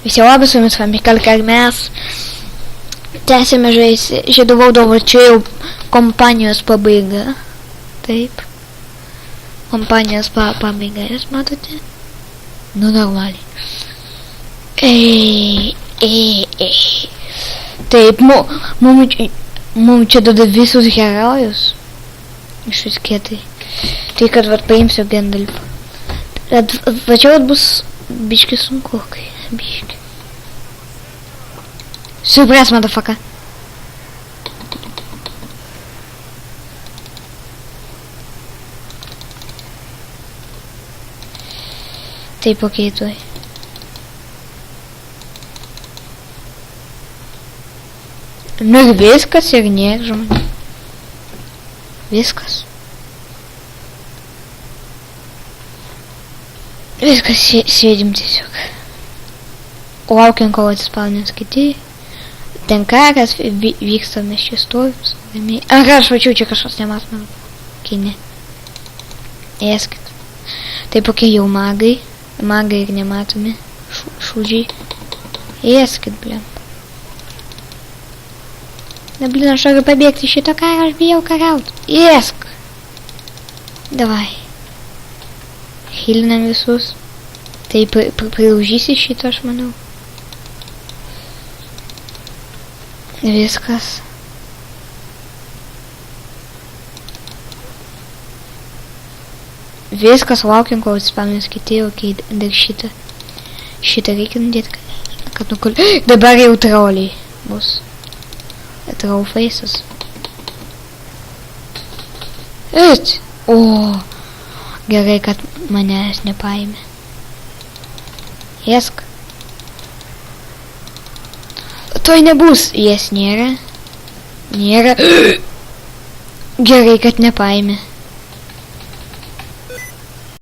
Visi labas, su jumis Famikalka ir mes tęsėme žaisti. Žieduvau, čia jau kompanijos pabaiga. Taip. Kompanijos pabaiga, jūs matote? Nu, normaliai. Taip, mum čia duoda visus herojus. Iš vis kietai. Tai kad vat paimsiu Gandalfą. Va čia vat bus biški sunku, kai biški. Supras, motherfucker. Taip, okei, tuoj. Nu ir viskas, ir niek, žmonių. Viskas. Viskas, sėdim tiesiog. Laukiam, kol atsispaunės kiti. Ten karas vyksta, mes čia stovim. Ar aš vačiau, čia kažkas nematome. Kine. Eskit. Taip, okei, jau magai. Magai ir nematomi. Šūdžiai. Eskit, blem. Na, blin, aš noriu pabėgti šito karą, aš bijau karaut. Esk. Davai. Hilinam visus. Tai prilaužysi šito, aš manau. Viskas. Viskas, laukiam, kol atsispaunės kiti, okei, dar šitą. Šitą reikia nudėti, kad nukul... Dabar jau troliai bus. Troll faces. Eit! O, gerai, kad manęs nepaėmė. Esk. Toj nebus. Jas nėra. Nėra. Gerai, kad nepaėmė.